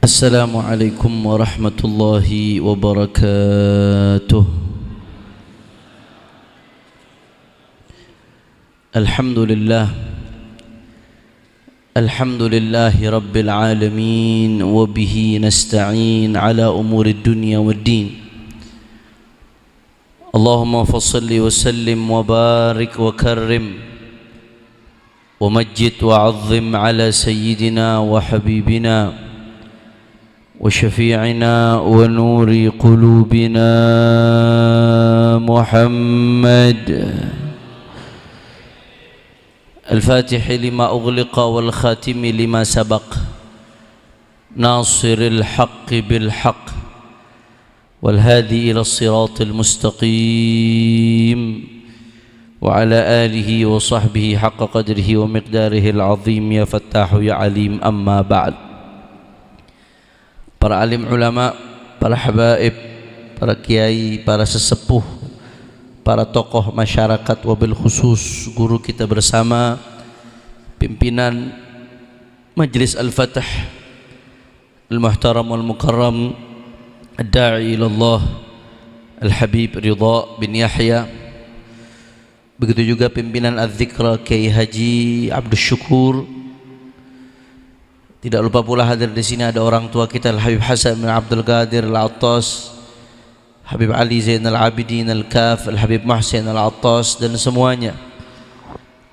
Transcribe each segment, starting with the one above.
السلام عليكم ورحمة الله وبركاته. الحمد لله رب العالمين، وبه نستعين على أمور الدنيا والدين. اللهم فصل وسلم وبارك وكرم ومجد وعظم على سيدنا وحبيبنا وشفيعنا ونور قلوبنا محمد الفاتح لما أغلق والخاتم لما سبق، ناصر الحق بالحق والهادي إلى الصراط المستقيم، وعلى آله وصحبه حق قدره ومقداره العظيم. يا فتاح يا عليم. أما بعد. Para alim ulama, para habaib, para kiai, para sesepuh, para tokoh masyarakat, wabil khusus guru kita bersama, pimpinan Majlis Al-Fatah Al-Muhtaram Wal-Mukarram Ad-Da'i ilallah Al-Habib Ridha bin Yahya, begitu juga pimpinan Az-Zikra Kiai Haji Abdul Syukur. Tidak lupa pula hadir di sini ada orang tua kita Al-Habib Hasan bin Abdul Qadir Al-Attas, Habib Ali Zainal Abidin Al-Kaf, Al-Habib Muhsin Al-Attas, dan semuanya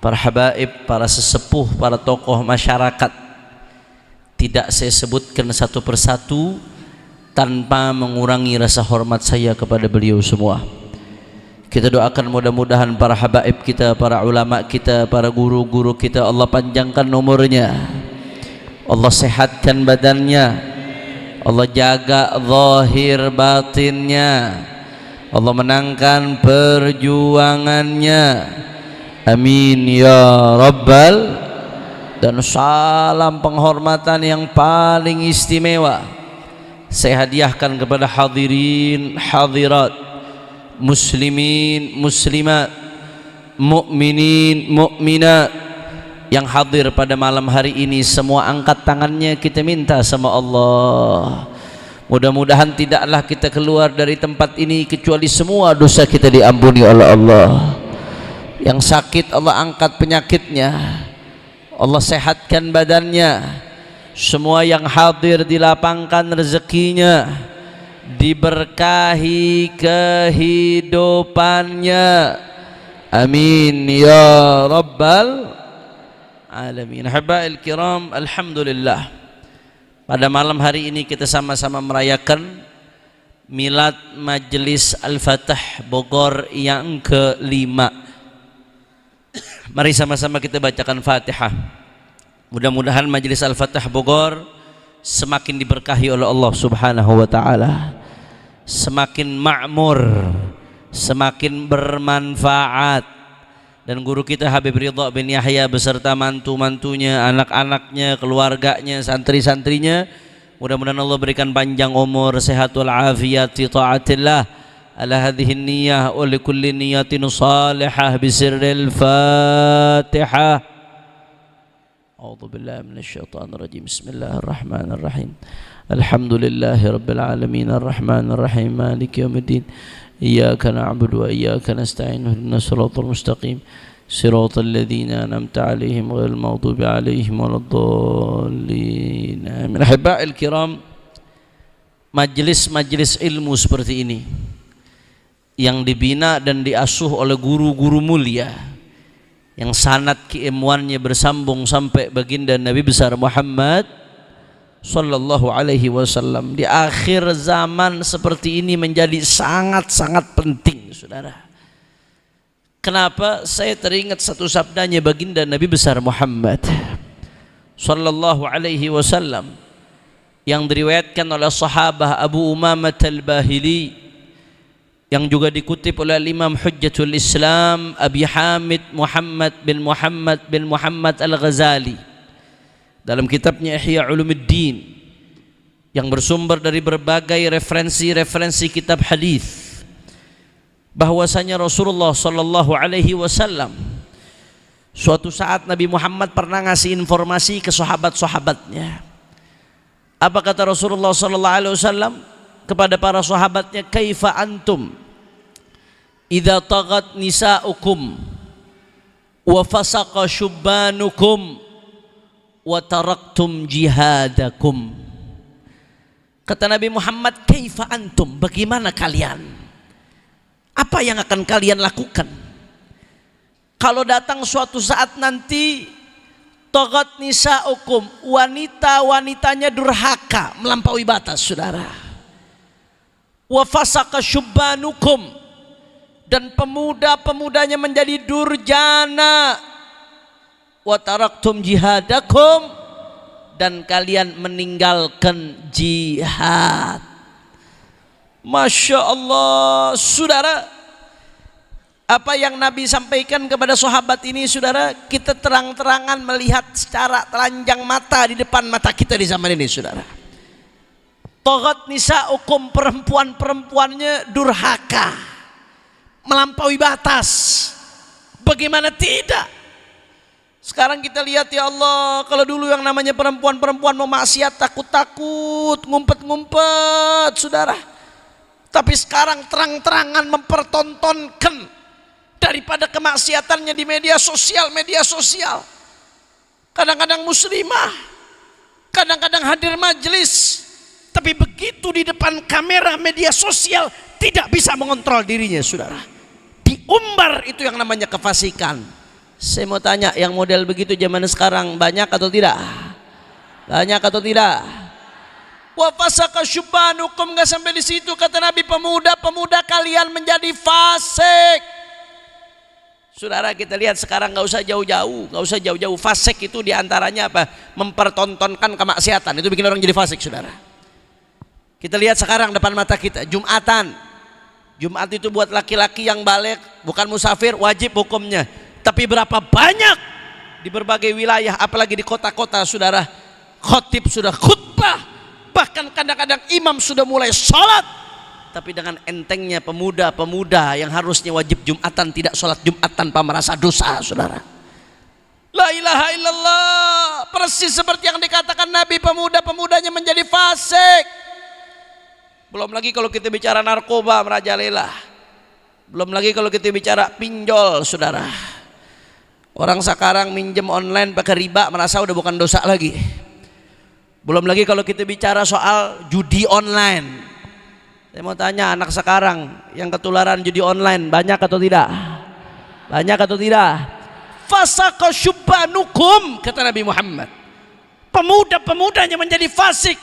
para habaib, para sesepuh, para tokoh masyarakat. Tidak saya sebutkan satu persatu tanpa mengurangi rasa hormat saya kepada beliau semua. Kita doakan mudah-mudahan para habaib kita, para ulama kita, para guru-guru kita, Allah panjangkan umurnya, Allah sehatkan badannya, Allah jaga zahir batinnya, Allah menangkan perjuangannya. Amin ya rabbal. Dan salam penghormatan yang paling istimewa saya hadiahkan kepada hadirin hadirat, muslimin muslimat, mukminin mukminat yang hadir pada malam hari ini. Semua angkat tangannya, kita minta sama Allah, mudah-mudahan tidaklah kita keluar dari tempat ini kecuali semua dosa kita diampuni oleh Allah. Yang sakit Allah angkat penyakitnya, Allah sehatkan badannya. Semua yang hadir dilapangkan rezekinya, diberkahi kehidupannya. Amin ya rabbal alamin. Habail kiram, alhamdulillah, pada malam hari ini kita sama-sama merayakan milad Majelis Al-Fatah Bogor yang ke-5. Mari sama-sama kita bacakan Fatihah. Mudah-mudahan Majelis Al-Fatah Bogor semakin diberkahi oleh Allah Subhanahu wa taala, semakin makmur, semakin bermanfaat. Dan guru kita Habib Ridha bin Yahya beserta mantu-mantunya, anak-anaknya, keluarganya, santri-santrinya, mudah-mudahan Allah berikan panjang umur, sehatul afiyat fi taatillah. Ala hadhihi niyyah wa likulli niyatin salihah bisirril Fatihah. A'udzu billahi minasyaitonir rajim. Bismillahirrahmanirrahim. Alhamdulillahi rabbil alamin arrahmanir rahim maliki yaumiddin. إياك نعبد وإياك نستعين اهدنا الصراط المستقيم صراط الذين أنعمت عليهم غير المغضوب عليهم ولا الضالين آمين. Ahiba'il kiram, majelis-majelis ilmu seperti ini yang dibina dan diasuh oleh guru-guru mulia yang sanad keilmuannya bersambung sampai baginda Nabi besar Muhammad Sallallahu alaihi wasallam, di akhir zaman seperti ini menjadi sangat-sangat penting, saudara. Kenapa? Saya teringat satu sabdanya baginda Nabi besar Muhammad Sallallahu alaihi wasallam yang diriwayatkan oleh sahabah Abu Umamah Al-Bahili, yang juga dikutip oleh Imam Hujjatul Islam Abi Hamid Muhammad bin Muhammad Al-Ghazali dalam kitabnya Ihya Ulumuddin, yang bersumber dari berbagai referensi kitab hadis, bahwasanya Rasulullah sallallahu alaihi wasallam suatu saat Nabi Muhammad pernah ngasih informasi ke sahabat-sahabatnya. Apa kata Rasulullah sallallahu alaihi wasallam kepada para sahabatnya? Kaifa antum idza taghat nisaukum wa fasaqa syubbanukum wa taraktum jihadakum. Kata Nabi Muhammad, kaifa antum, bagaimana kalian? Apa yang akan kalian lakukan kalau datang suatu saat nanti taghat nisaukum, wanita-wanitanya durhaka, melampaui batas, saudara. Wa fasaqa syubbanukum, dan pemuda-pemudanya menjadi durjana. Wa taraktum jihadakum, dan kalian meninggalkan jihad. Masya Allah, saudara. Apa yang Nabi sampaikan kepada sahabat ini, saudara, kita terang-terangan melihat secara telanjang mata di depan mata kita di zaman ini, saudara. Taghat nisaukum, perempuan-perempuannya durhaka, melampaui batas. Bagaimana tidak? Sekarang kita lihat, ya Allah, kalau dulu yang namanya perempuan-perempuan mau maksiat takut-takut, ngumpet-ngumpet, saudara. Tapi sekarang terang-terangan mempertontonkan daripada kemaksiatannya di media sosial. Kadang-kadang muslimah, kadang-kadang hadir majelis, tapi begitu di depan kamera media sosial tidak bisa mengontrol dirinya, saudara. Diumbar, itu yang namanya kefasikan. Saya mau tanya, yang model begitu zaman sekarang banyak atau tidak? Banyak atau tidak? Wa fasaka syubbanukum, enggak sampai di situ, kata Nabi, pemuda-pemuda kalian menjadi fasik. Saudara, kita lihat sekarang, nggak usah jauh-jauh, fasik itu diantaranya apa? Mempertontonkan kemaksiatan, itu bikin orang jadi fasik, saudara. Kita lihat sekarang depan mata kita, Jumatan. Jumat itu buat laki-laki yang balik, bukan musafir, wajib hukumnya. Tapi berapa banyak di berbagai wilayah, apalagi di kota-kota, saudara, khotib sudah khutbah, bahkan kadang-kadang imam sudah mulai sholat, tapi dengan entengnya pemuda-pemuda yang harusnya wajib Jumatan tidak sholat Jumat tanpa merasa dosa, saudara. La ilaha illallah. Persis seperti yang dikatakan Nabi, pemuda-pemudanya menjadi fasik. Belum lagi kalau kita bicara narkoba merajalela, belum lagi kalau kita bicara pinjol, saudara. Orang sekarang minjem online pakai riba merasa udah bukan dosa lagi. Belum lagi kalau kita bicara soal judi online. Saya mau tanya, anak sekarang yang ketularan judi online banyak atau tidak? Banyak atau tidak? Fasaqa syubbanukum, kata Nabi Muhammad, pemuda-pemudanya menjadi fasik.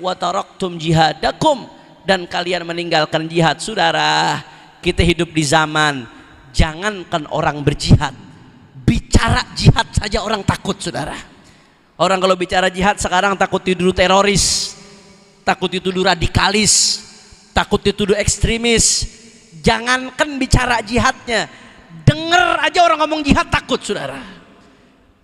Wa taraktum jihadakum, dan kalian meninggalkan jihad. Saudara, kita hidup di zaman jangankan orang berjihad, bicara jihad saja orang takut, saudara. Orang kalau bicara jihad sekarang takut dituduh teroris, takut dituduh radikalis, takut dituduh ekstremis. Jangankan bicara jihadnya, dengar aja orang ngomong jihad takut, saudara.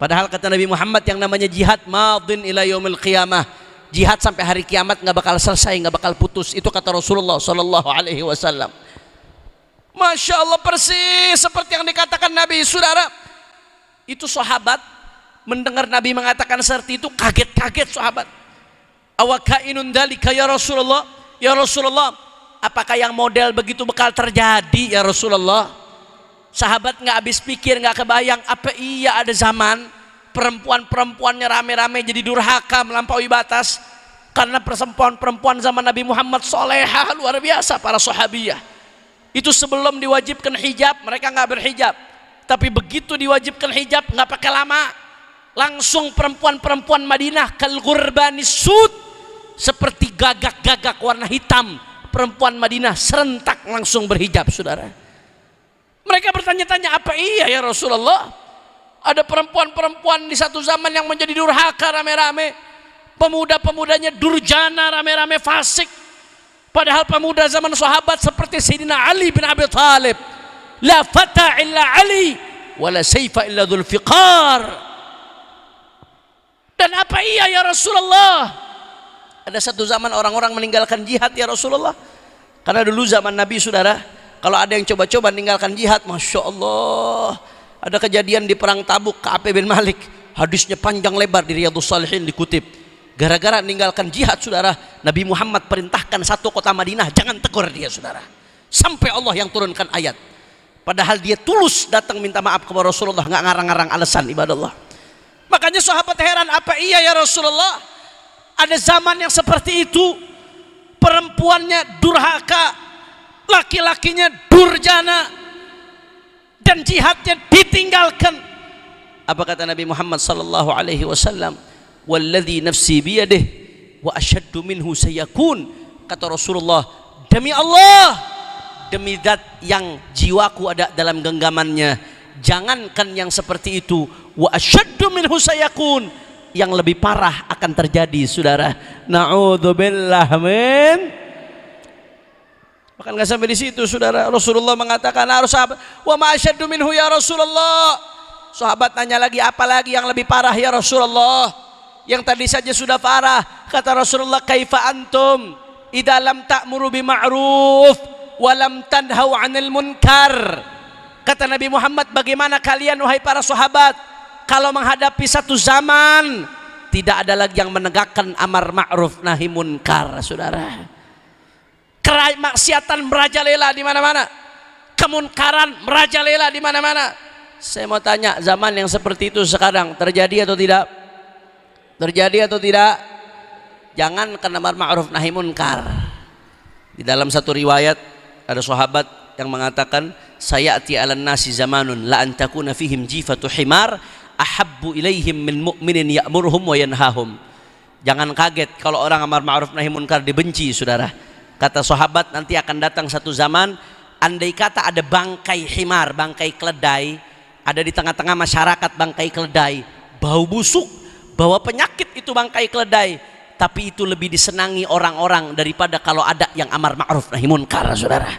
Padahal kata Nabi Muhammad, yang namanya jihad madin ila yaumil qiyamah, jihad sampai hari kiamat nggak bakal selesai, nggak bakal putus. Itu kata Rasulullah sallallahu alaihi wasallam. Masya Allah, persis seperti yang dikatakan Nabi, saudara. Itu sahabat mendengar Nabi mengatakan seperti itu, kaget-kaget sahabat. Awakainun dalika ya Rasulullah, ya Rasulullah, apakah yang model begitu bakal terjadi ya Rasulullah? Sahabat nggak habis pikir, nggak kebayang, apa iya ada zaman perempuan-perempuannya rame-rame jadi durhaka, melampaui batas. Karena perempuan-perempuan zaman Nabi Muhammad solehah luar biasa, para sahabiyah. Itu sebelum diwajibkan hijab mereka nggak berhijab, tapi begitu diwajibkan hijab nggak pakai lama, langsung perempuan-perempuan Madinah kal ghurbanis sud, seperti gagak-gagak warna hitam. Perempuan Madinah serentak langsung berhijab, saudara. Mereka bertanya-tanya, apa iya ya Rasulullah, ada perempuan-perempuan di satu zaman yang menjadi durhaka rame-rame, pemuda-pemudanya durjana rame-rame fasik. Padahal pemuda zaman sahabat seperti Sayyidina Ali bin Abi Thalib, la fata illa Ali wala sayfa illa dzul fiqar. Dan apa iya ya Rasulullah, ada satu zaman orang-orang meninggalkan jihad ya Rasulullah? Karena dulu zaman Nabi, saudara, kalau ada yang coba-coba meninggalkan jihad, Masya Allah, ada kejadian di perang Tabuk, Ka'ab bin Malik, hadisnya panjang lebar di Riyadhus Shalihin dikutip. Gara-gara meninggalkan jihad, saudara, Nabi Muhammad perintahkan satu kota Madinah jangan tegur dia, saudara, sampai Allah yang turunkan ayat. Padahal dia tulus datang minta maaf kepada Rasulullah, nggak ngarang-ngarang alasan, ibadallah. Makanya sahabat heran, apa iya ya Rasulullah, ada zaman yang seperti itu, perempuannya durhaka, laki-lakinya durjana, dan jihadnya ditinggalkan. Apa kata Nabi Muhammad sallallahu alaihi wasallam? Walladzi nafsi biyadihi wa asyaddu minhu sayakun. Kata Rasulullah, demi Allah, demi zat yang jiwaku ada dalam genggamannya, jangankan yang seperti itu, wa asyaddu minhu sayakun, yang lebih parah akan terjadi, saudara. Na'udzubillah min. Bahkan nggak sampai di situ, saudara. Rasulullah mengatakan, harus sahabat, wa ma asyaddu minhu ya Rasulullah. Sahabat nanya lagi, apa lagi yang lebih parah ya Rasulullah? Yang tadi saja sudah parah. Kata Rasulullah, kaifa antum idza lam ta'muru bima'ruf wa lam tanhau 'anil munkar. Kata Nabi Muhammad, bagaimana kalian wahai para sahabat kalau menghadapi satu zaman tidak ada lagi yang menegakkan amar ma'ruf nahi munkar, saudara. Kemaksiatan merajalela di mana-mana, kemunkaran merajalela di mana-mana. Saya mau tanya, zaman yang seperti itu sekarang terjadi atau tidak? Terjadi atau tidak? Jangan karena amar ma'ruf nahi munkar. Di dalam satu riwayat ada sahabat yang mengatakan, sayati 'alan nasi zamanun la an takuna fihim jifatu himar ahabbu ilaihim min mu'minin ya'muruhum wa yanhahum. Jangan kaget kalau orang amar ma'ruf nahi munkar dibenci, saudara. Kata sahabat, nanti akan datang satu zaman, andai kata ada bangkai himar, bangkai keledai, ada di tengah-tengah masyarakat, bangkai keledai, bau busuk, bawa penyakit itu bangkai keledai, tapi itu lebih disenangi orang-orang daripada kalau ada yang amar ma'ruf nahi munkar, saudara.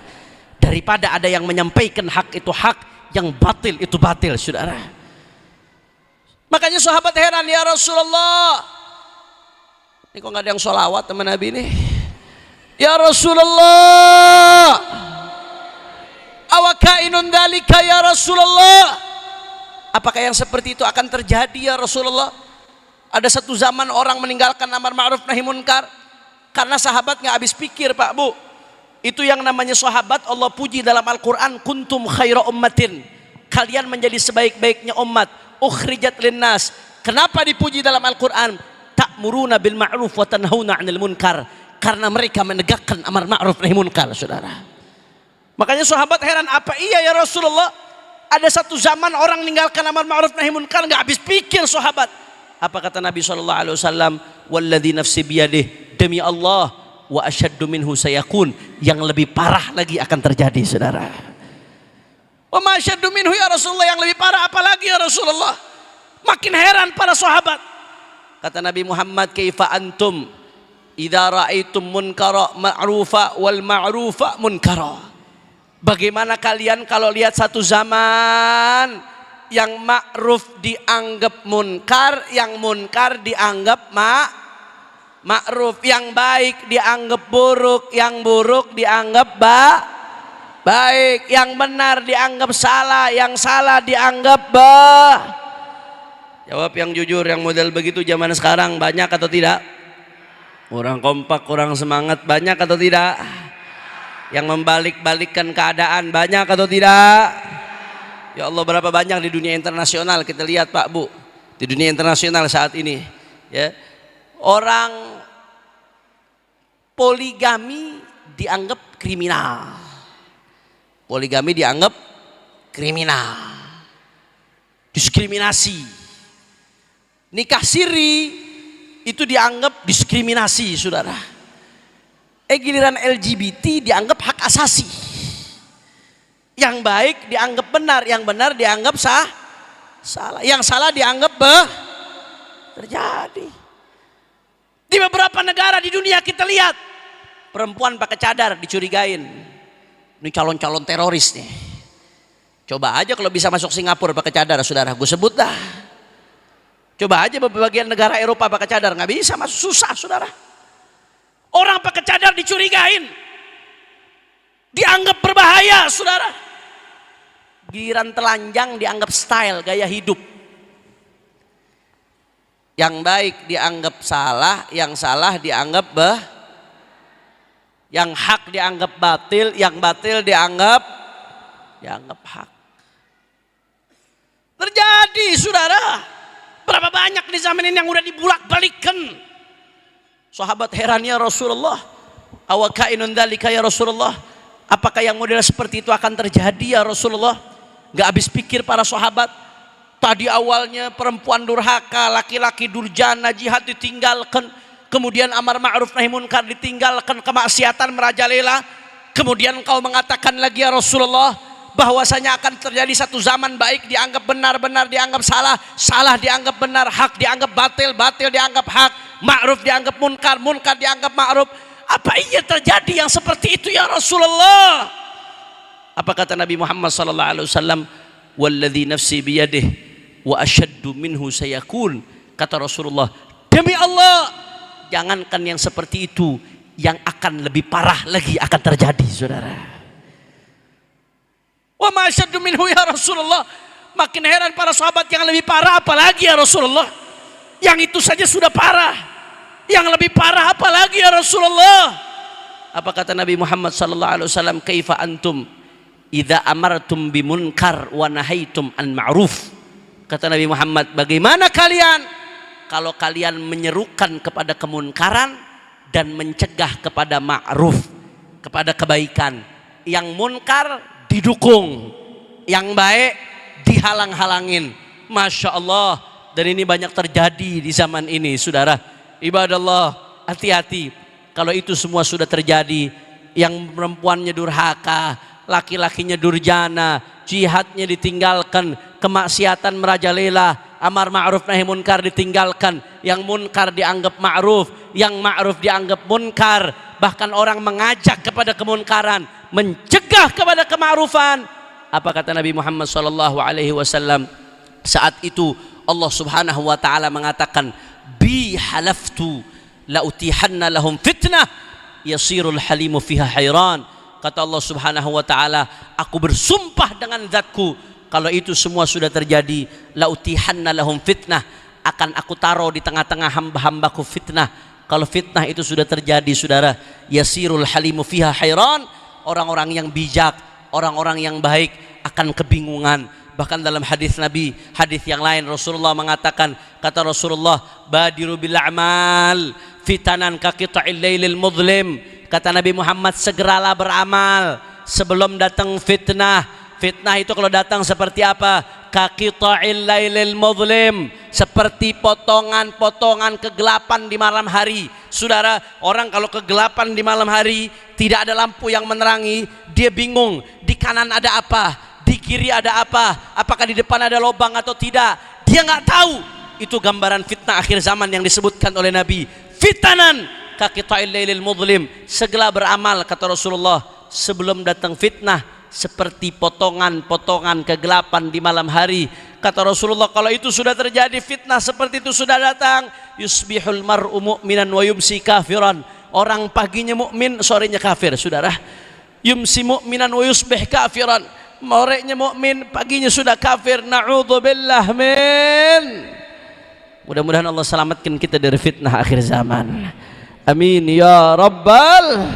Daripada ada yang menyampaikan hak itu hak, yang batil itu batil, saudara. Makanya sahabat heran, ya Rasulullah, ini kok nggak ada yang sholawat teman Nabi ini? Ya Rasulullah, awakainun dzalika ya Rasulullah, apakah yang seperti itu akan terjadi ya Rasulullah? Ada satu zaman orang meninggalkan amar ma'ruf nahi munkar karena sahabat nggak habis pikir, Pak Bu. Itu yang namanya sahabat Allah puji dalam Al-Quran, kuntum khaira ummatin, kalian menjadi sebaik-baiknya umat, ukhrijat linnas. Kenapa dipuji dalam Al-Quran? Ta'muruna bil ma'ruf wa tanhauna 'anil munkar, karena mereka menegakkan amar ma'ruf nahi munkar, saudara. Makanya sahabat heran, apa iya ya Rasulullah, ada satu zaman orang meninggalkan amar ma'ruf nahi munkar, nggak habis pikir sahabat. Apa kata Nabi SAW? Walladzi nafsi biyadihi, demi Allah, wa asyaddu minhu sayakun, yang lebih parah lagi akan terjadi, saudara. Wa ma asyaddu minhu ya Rasulullah, yang lebih parah apalagi ya Rasulullah? Makin heran para sahabat. Kata Nabi Muhammad, kaifa antum idza ra'aitum munkara ma'rufa wal ma'rufa munkara. Bagaimana kalian kalau lihat satu zaman yang ma'ruf dianggap munkar, yang munkar dianggap ma'ruf, yang baik dianggap buruk, yang buruk dianggap baik, yang benar dianggap salah, yang salah dianggap Jawab yang jujur, yang model begitu zaman sekarang banyak atau tidak? Kurang kompak, kurang semangat, banyak atau tidak? Yang membalik-balikkan keadaan banyak atau tidak? Ya Allah, berapa banyak di dunia internasional kita lihat, Pak Bu, di dunia internasional saat ini, ya, orang poligami dianggap kriminal, poligami dianggap kriminal, diskriminasi. Nikah siri itu dianggap diskriminasi, saudara. Giliran LGBT dianggap hak asasi. Yang baik dianggap benar, yang benar dianggap salah, yang salah dianggap terjadi. Di beberapa negara di dunia kita lihat perempuan pakai cadar dicurigain, ini calon-calon teroris nih. Coba aja kalau bisa masuk Singapura pakai cadar, saudara, gue sebut dah. Coba aja bagian negara Eropa pakai cadar, nggak bisa masuk, susah, saudara. Orang pakai cadar dicurigain, dianggap berbahaya, saudara. Giliran telanjang dianggap style, gaya hidup. Yang baik dianggap salah, yang salah dianggap yang hak dianggap batil, yang batil dianggap hak. Terjadi saudara. Berapa banyak di zaman ini yang udah dibulak-balikan. Sahabat heran, ya Rasulullah, awakainun dzalika ya Rasulullah, apakah yang model seperti itu akan terjadi ya Rasulullah? Gak habis pikir para sahabat. Tadi awalnya perempuan durhaka, laki-laki durjana, jihad ditinggalkan, kemudian amar ma'ruf nahi munkar ditinggalkan, kemaksiatan merajalela. Kemudian kau mengatakan lagi ya Rasulullah, bahwasanya akan terjadi satu zaman baik dianggap benar, benar dianggap salah, salah dianggap benar, hak dianggap batil, batil dianggap hak, ma'ruf dianggap munkar, munkar dianggap ma'ruf. Apa iya terjadi yang seperti itu ya Rasulullah? Apa kata Nabi Muhammad sallallahu alaihi wasallam? Walladzi nafsi biyadihi wa asyaddu minhu sayakun. Kata Rasulullah, demi Allah, jangankan yang seperti itu, yang akan lebih parah lagi akan terjadi, saudara. Wa ma asyaddu minhu ya Rasulullah. Makin heran para sahabat, yang lebih parah apalagi ya Rasulullah? Yang itu saja sudah parah, yang lebih parah apalagi ya Rasulullah? Apa kata Nabi Muhammad sallallahu alaihi wasallam? Kaifa antum idza amartum bimunkar wa nahaitum an ma'ruf. Kata Nabi Muhammad, bagaimana kalian kalau kalian menyerukan kepada kemunkaran dan mencegah kepada ma'ruf, kepada kebaikan? Yang munkar didukung, yang baik dihalang-halangin. Masya Allah. Dan ini banyak terjadi di zaman ini, saudara. Ibadallah, hati-hati. Kalau itu semua sudah terjadi, yang perempuannya durhaka, laki-lakinya durjana, jihadnya ditinggalkan, kemaksiatan merajalela, amar ma'ruf nahi munkar ditinggalkan, yang munkar dianggap ma'ruf, yang ma'ruf dianggap munkar, bahkan orang mengajak kepada kemunkaran, mencegah kepada kema'rufan. Apa kata Nabi Muhammad sallallahu alaihi wasallam? Saat itu Allah Subhanahu wa taala mengatakan, bi halaftu la utihanna lahum fitnah yasirul halimu fiha hayran. Kata Allah Subhanahu wa taala, aku bersumpah dengan zatku, kalau itu semua sudah terjadi, la utihanna lahum fitnah, akan aku taruh di tengah-tengah hamba-hambaku fitnah. Kalau fitnah itu sudah terjadi, saudara, yasirul halimu fiha hayran, orang-orang yang bijak, orang-orang yang baik akan kebingungan. Bahkan dalam hadis Nabi, hadis yang lain Rasulullah mengatakan, kata Rasulullah, badiru bil a'mal fitanan ka qita'il lailil mudlim. Kata Nabi Muhammad, segeralah beramal sebelum datang fitnah. Fitnah itu kalau datang seperti apa? Ka qita'il lailil mudlim, seperti potongan-potongan kegelapan di malam hari. Saudara, orang kalau kegelapan di malam hari, tidak ada lampu yang menerangi, dia bingung, di kanan ada apa, di kiri ada apa, apakah di depan ada lubang atau tidak, dia nggak tahu. Itu gambaran fitnah akhir zaman yang disebutkan oleh Nabi. Fitanan ka qita'il lailil mudlim, segera beramal, kata Rasulullah, sebelum datang fitnah, seperti potongan-potongan kegelapan di malam hari. Kata Rasulullah, kalau itu sudah terjadi, fitnah seperti itu sudah datang, yusbihul mar'u mu'minan wa yumsi kafiran. Orang paginya mukmin, sorenya kafir, saudara. Yumsi mu'minan wa yusbih kafiran. Morenya mukmin, paginya sudah kafir. Na'udzubillah min. Mudah-mudahan Allah selamatkan kita dari fitnah akhir zaman. Amin ya rabbal.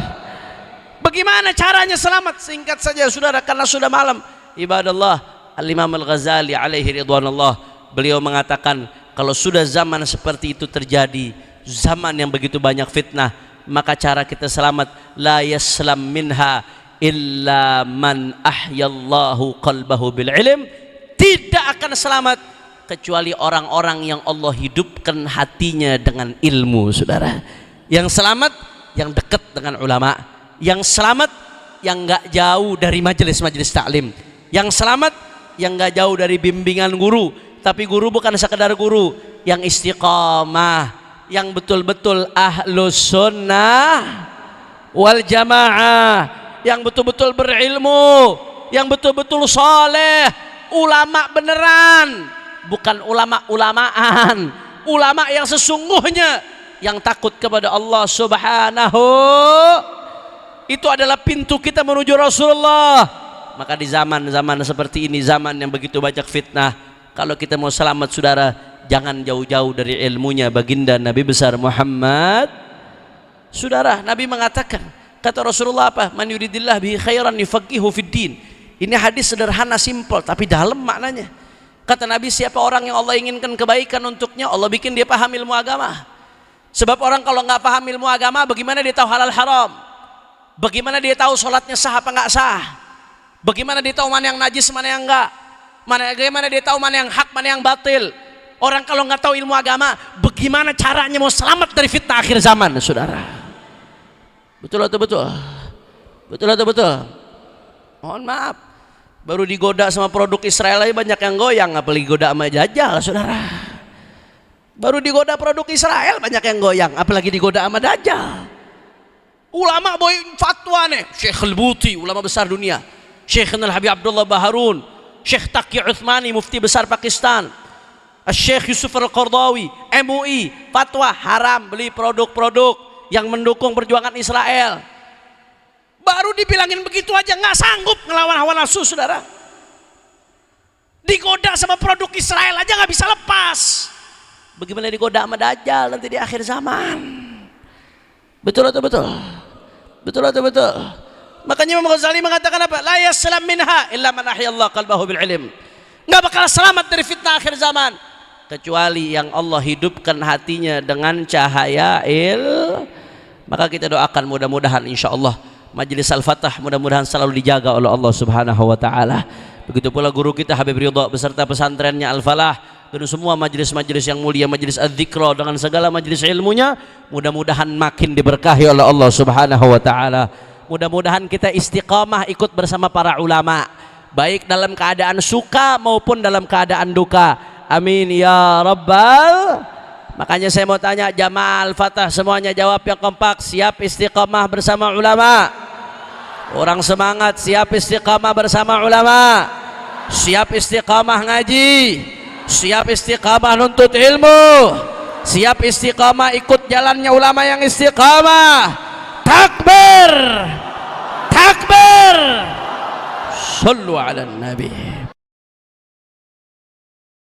Bagaimana caranya selamat? Singkat saja saudara, karena sudah malam. Ibadallah, Al-Imam Al-Ghazali alaihi ridwanullah, beliau mengatakan, kalau sudah zaman seperti itu terjadi, zaman yang begitu banyak fitnah, maka cara kita selamat, la yaslam minha illa man ahyallahu qalbahu bil ilm. Tidak akan selamat kecuali orang-orang yang Allah hidupkan hatinya dengan ilmu, saudara. Yang selamat yang dekat dengan ulama, yang selamat yang nggak jauh dari majelis-majelis taklim, yang selamat yang nggak jauh dari bimbingan guru, tapi guru bukan sekedar guru, yang istiqamah, yang betul-betul ahlus sunnah wal jamaah, yang betul-betul berilmu, yang betul-betul soleh, ulama beneran, bukan ulama-ulamaan, ulama yang sesungguhnya, yang takut kepada Allah Subhanahu. Itu adalah pintu kita menuju Rasulullah. Maka di zaman-zaman seperti ini, zaman yang begitu banyak fitnah, kalau kita mau selamat, saudara, jangan jauh-jauh dari ilmunya baginda Nabi besar Muhammad. Saudara, Nabi mengatakan, kata Rasulullah apa? Man yuridillah bihi khairan yufaqihu fid din. Ini hadis sederhana, simpel, tapi dalam maknanya. Kata Nabi, siapa orang yang Allah inginkan kebaikan untuknya, Allah bikin dia paham ilmu agama. Sebab orang kalau nggak paham ilmu agama, bagaimana dia tahu halal haram? Bagaimana dia tahu sholatnya sah apa nggak sah? Bagaimana dia tahu mana yang najis, mana yang enggak? Bagaimana dia tahu mana yang hak, mana yang batil? Orang kalau nggak tahu ilmu agama, bagaimana caranya mau selamat dari fitnah akhir zaman, saudara? Betul atau betul? Betul atau betul? Mohon maaf, baru digoda sama produk Israel aja banyak yang goyang, apalagi goda sama Dajjal, saudara. Baru digoda produk Israel banyak yang goyang, apalagi digoda sama Dajjal. Ulama boy fatwa nih, Syekh Al-Buti, ulama besar dunia, Syekh Al-Habib Abdullah Baharun, Syekh Taqi Uthmani, mufti besar Pakistan, Syekh Yusuf Al-Qardawi, MUI, fatwa haram beli produk-produk yang mendukung perjuangan Israel. Baru dibilangin begitu aja nggak sanggup ngelawan hawa nafsu, saudara. Digoda sama produk Israel aja nggak bisa lepas. Bagaimana digoda sama Dajjal nanti di akhir zaman? Betul atau betul? Betul atau betul? Makanya Imam Ghazali mengatakan apa? La yaslam minha illa man ahyallahu qalbahu bil ilm. Nggak bakal selamat dari fitnah akhir zaman kecuali yang Allah hidupkan hatinya dengan cahaya Maka kita doakan mudah-mudahan insyaallah Majelis Al-Fatah mudah-mudahan selalu dijaga oleh Allah Subhanahu wa taala. Begitu pula guru kita Habib Ridha beserta pesantrennya Al-Falah dan semua majelis-majelis yang mulia, majelis Az-Dzikra dengan segala majelis ilmunya, mudah-mudahan makin diberkahi oleh Allah Subhanahu wa taala. Mudah-mudahan kita istiqamah ikut bersama para ulama, baik dalam keadaan suka maupun dalam keadaan duka. Amin ya rabbal. Makanya saya mau tanya jamaah Al-Fatah semuanya jawab yang kompak, siap istiqamah bersama ulama? Orang semangat, siap istiqamah bersama ulama? Siap istiqamah ngaji? Siap istiqamah nuntut ilmu? Siap istiqamah ikut jalannya ulama yang istiqamah? Takbir! Takbir! Sallu ala nabi.